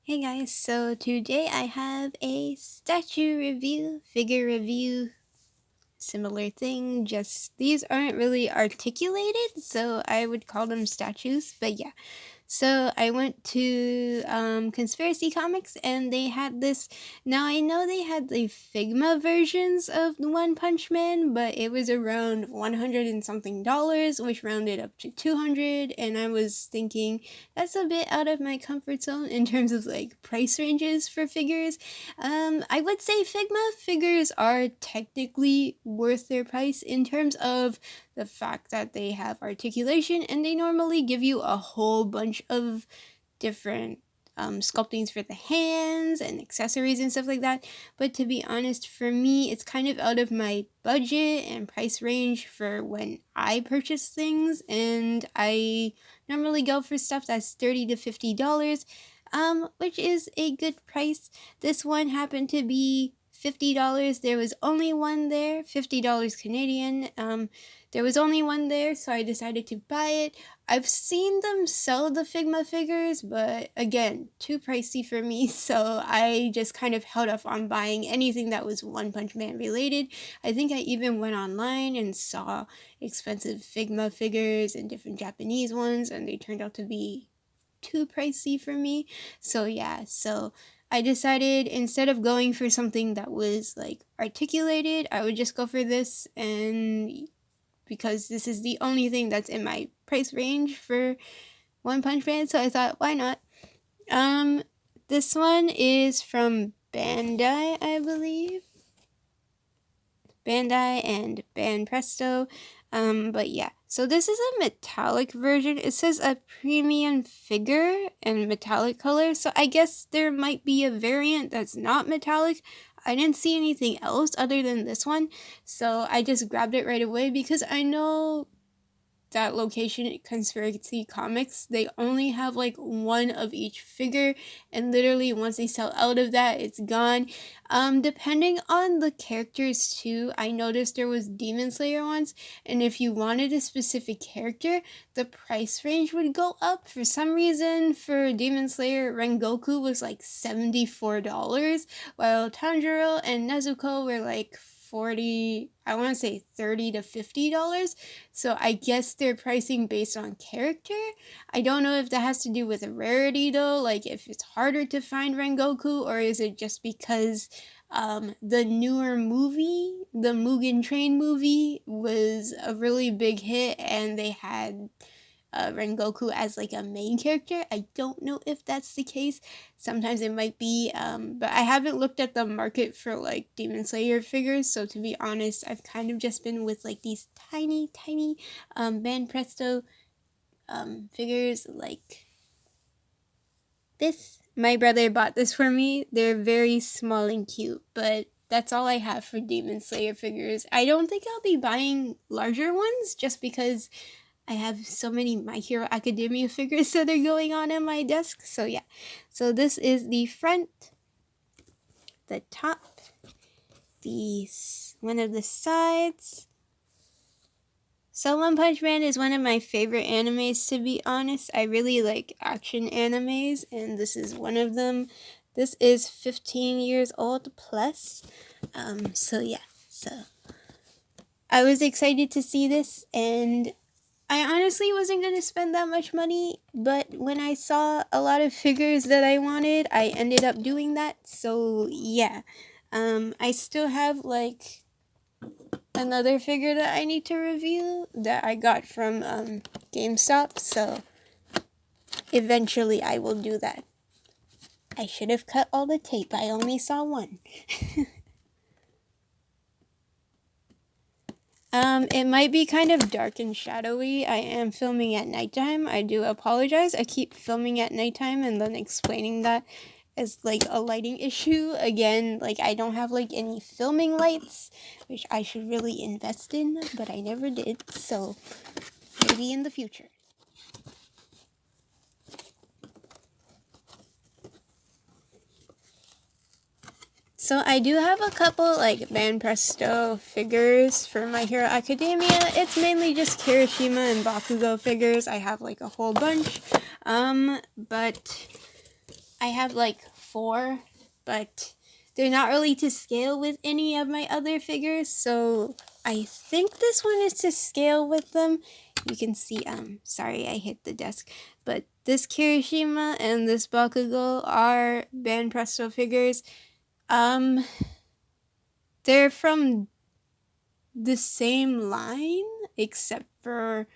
Hey guys, so today I have a statue review, figure review, similar thing, just these aren't really articulated, so I would call them statues, but yeah. So I went to Conspiracy Comics and they had this. Now I know they had the Figma versions of the One Punch Man, but it was around 100 and something dollars, which rounded up to 200. And I was thinking that's a bit out of my comfort zone in terms of like price ranges for figures. I would say Figma figures are technically worth their price in terms of the fact that they have articulation and they normally give you a whole bunch of different sculptings for the hands and accessories and stuff like that. But to be honest, for me, it's kind of out of my budget and price range for when I purchase things, and I normally go for stuff that's $30 to $50, which is a good price. This one happened to be $50. There was only one there, $50 Canadian. There was only one there, so I decided to buy it. I've seen them sell the Figma figures, but again, too pricey for me, so I just kind of held off on buying anything that was One Punch Man related. I think I even went online and saw expensive Figma figures and different Japanese ones, and they turned out to be too pricey for me. So yeah, so I decided instead of going for something that was like articulated, I would just go for this, and because this is the only thing that's in my price range for One Punch Man, so I thought, why not? This one is from Bandai, I believe. Bandai and Banpresto. But yeah, so this is a metallic version. It says a premium figure and metallic color, so I guess there might be a variant that's not metallic. I didn't see anything else other than this one, so I just grabbed it right away because I know that location at Conspiracy Comics, they only have like one of each figure, and literally once they sell out of that, it's gone. Depending on the characters too, I noticed there was Demon Slayer ones, and if you wanted a specific character, the price range would go up. For some reason, for Demon Slayer, Rengoku was like $74, while Tanjiro and Nezuko were like 40, I want to say $30 to $50. So I guess they're pricing based on character. I don't know if that has to do with a rarity though, like if it's harder to find Rengoku, or is it just because the newer movie, the Mugen Train movie, was a really big hit and they had Rengoku as like a main character. I don't know if that's the case. Sometimes it might be, but I haven't looked at the market for like Demon Slayer figures, so to be honest, I've kind of just been with like these tiny Banpresto figures like this. My brother bought this for me. They're very small and cute, but that's all I have for Demon Slayer figures. I don't think I'll be buying larger ones just because I have so many My Hero Academia figures that are going on in my desk. So yeah. So this is the front, the top, one of the sides. So One Punch Man is one of my favorite animes, to be honest. I really like action animes, and this is one of them. This is 15 years old plus. So yeah. So I was excited to see this, and I honestly wasn't going to spend that much money, but when I saw a lot of figures that I wanted, I ended up doing that. So yeah, I still have like another figure that I need to review that I got from GameStop, so eventually I will do that. I should have cut all the tape, I only saw one. It might be kind of dark and shadowy. I am filming at nighttime. I do apologize. I keep filming at nighttime and then explaining that as like a lighting issue. Again, like I don't have like any filming lights, which I should really invest in, but I never did. So maybe in the future. So I do have a couple like Banpresto figures for My Hero Academia. It's mainly just Kirishima and Bakugo figures. I have like a whole bunch. But I have like 4, but they're not really to scale with any of my other figures, so I think this one is to scale with them. You can see, sorry I hit the desk, but this Kirishima and this Bakugo are Banpresto figures. They're from the same line, except for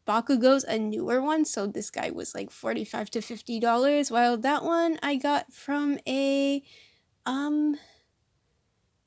Bakugo's a newer one, so this guy was like $45 to $50, while that one I got from a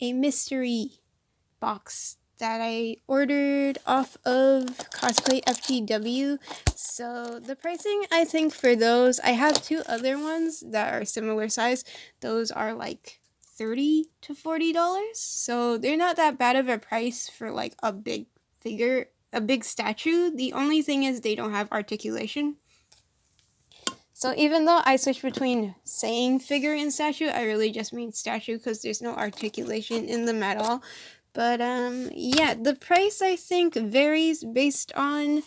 mystery box that I ordered off of Cosplay FTW. So the pricing, I think for those, I have 2 other ones that are similar size. Those are like $30 to $40. So they're not that bad of a price for like a big figure, a big statue. The only thing is they don't have articulation. So even though I switch between saying figure and statue, I really just mean statue because there's no articulation in them at all. But yeah, the price I think varies based on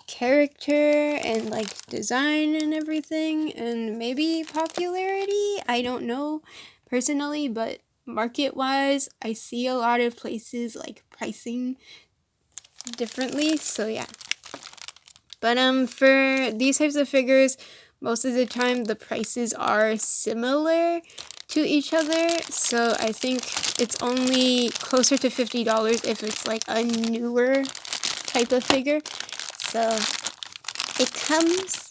character and like design and everything, and maybe popularity. I don't know personally, but market wise, I see a lot of places like pricing differently. So yeah. But for these types of figures, most of the time the prices are similar to each other, so I think it's only closer to $50 if it's like a newer type of figure. So it comes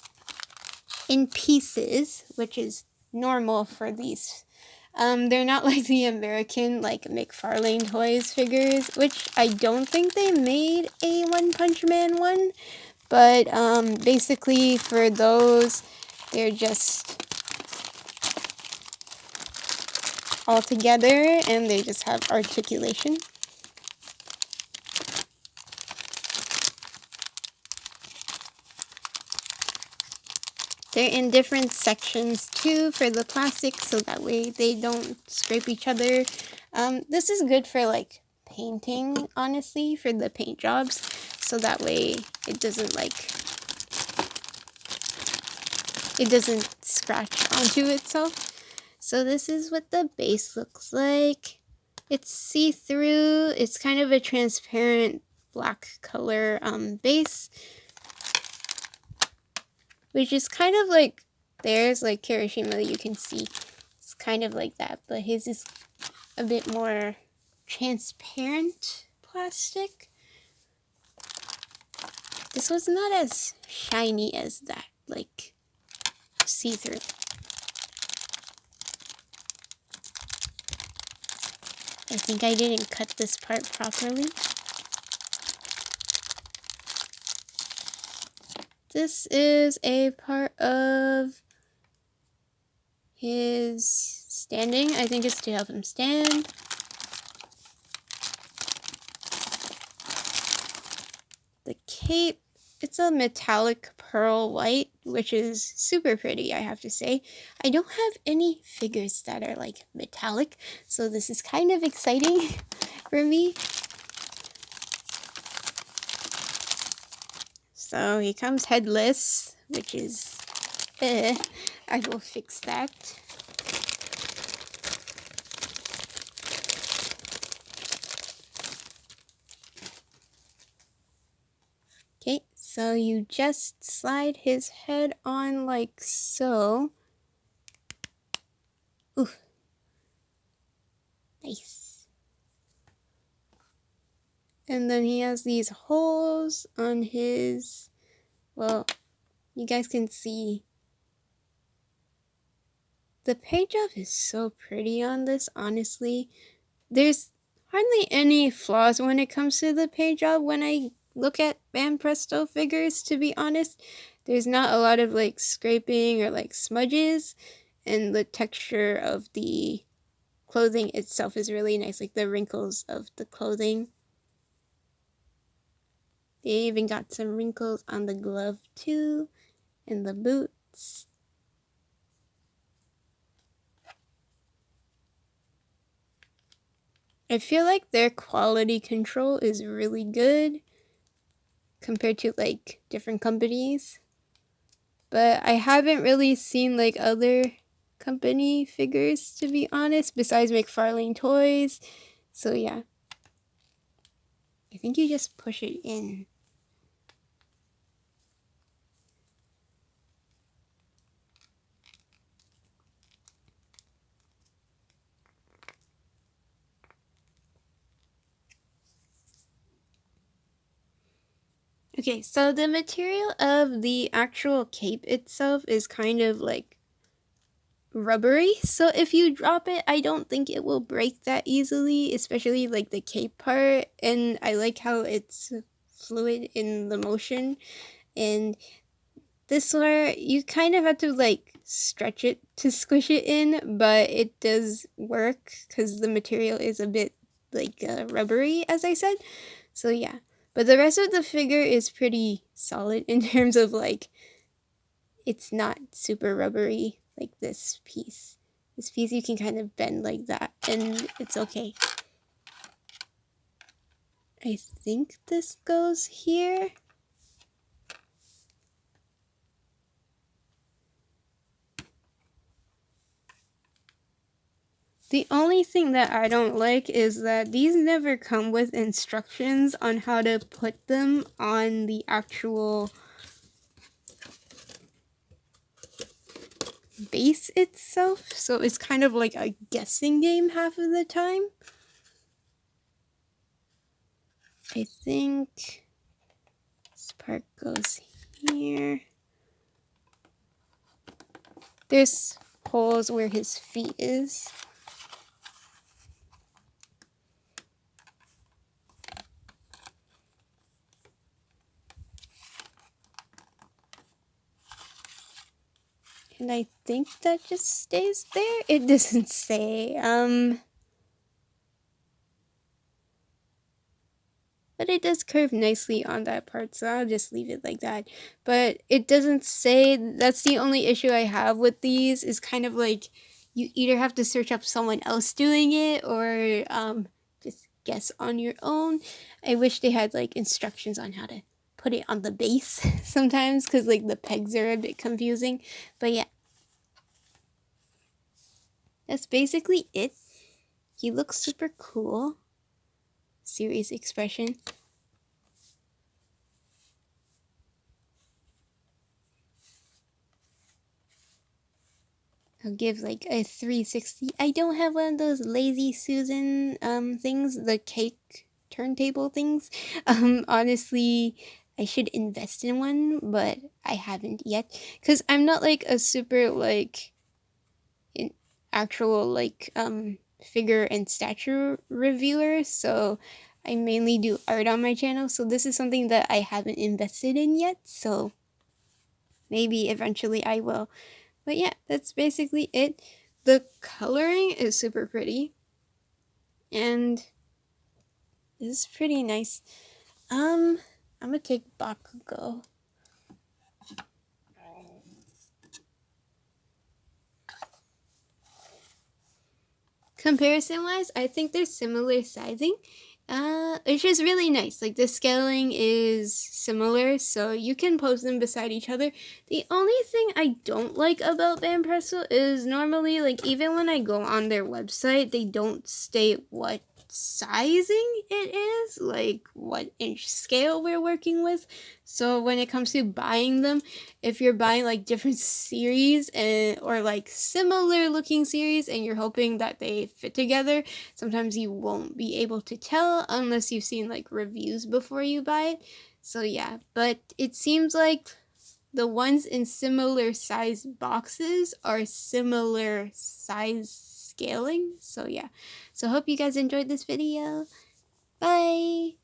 in pieces, which is normal for these. They're not like the American like McFarlane Toys figures, which I don't think they made a One Punch Man one. But basically for those, they're just all together and they just have articulation. They're in different sections too for the plastic, so that way they don't scrape each other. This is good for like painting, honestly, for the paint jobs, so that way it doesn't scratch onto itself. So this is what the base looks like. It's see-through. It's kind of a transparent black color base, which is kind of like theirs, like Kirishima, you can see. It's kind of like that, but his is a bit more transparent plastic. This was not as shiny as that, like see-through. I think I didn't cut this part properly. This is a part of his standing. I think it's to help him stand. The cape, it's a metallic pearl white, which is super pretty, I have to say. I don't have any figures that are like metallic, so this is kind of exciting for me. So he comes headless, which is, I will fix that. Okay, so you just slide his head on like so. Ooh. Nice. And then he has these holes on his, well, you guys can see. The paint job is so pretty on this, honestly. There's hardly any flaws when it comes to the paint job when I look at Banpresto figures, to be honest. There's not a lot of like scraping or like smudges, and the texture of the clothing itself is really nice, like the wrinkles of the clothing. They even got some wrinkles on the glove too, and the boots. I feel like their quality control is really good compared to like different companies. but I haven't really seen like other company figures, to be honest, besides McFarlane Toys. So yeah, I think you just push it in. Okay, so the material of the actual cape itself is kind of like rubbery, so if you drop it, I don't think it will break that easily, especially like the cape part. And I like how it's fluid in the motion. And this where you kind of have to like stretch it to squish it in, but it does work because the material is a bit like rubbery, as I said. So yeah, but the rest of the figure is pretty solid in terms of like, it's not super rubbery like this piece. This piece you can kind of bend like that and it's okay. I think this goes here. The only thing that I don't like is that these never come with instructions on how to put them on the actual base itself. So it's kind of like a guessing game half of the time. I think this part goes here. There's holes where his feet is. And I think that just stays there. It doesn't say. But it does curve nicely on that part, so I'll just leave it like that. But it doesn't say. That's the only issue I have with these, is kind of like you either have to search up someone else doing it or just guess on your own. I wish they had like instructions on how to put it on the base sometimes, because like the pegs are a bit confusing. But yeah, that's basically it. He looks super cool. Serious expression. I'll give like a 360. I don't have one of those lazy Susan things, the cake turntable things. Honestly, I should invest in one, but I haven't yet, because I'm not like a super like actual like figure and statue reviewer, so I mainly do art on my channel, so this is something that I haven't invested in yet, so maybe eventually I will. But yeah, that's basically it. The coloring is super pretty, and this is pretty nice. I'm gonna take Bakugo. Comparison wise, I think they're similar sizing, which is really nice. Like the scaling is similar, so you can pose them beside each other. The only thing I don't like about Banpresto is normally, like, even when I go on their website, they don't state what sizing it is, like what inch scale we're working with. So when it comes to buying them, if you're buying like different series or like similar looking series and you're hoping that they fit together, sometimes you won't be able to tell unless you've seen like reviews before you buy it. So yeah, but it seems like the ones in similar size boxes are similar size scaling. So yeah, so hope you guys enjoyed this video. Bye!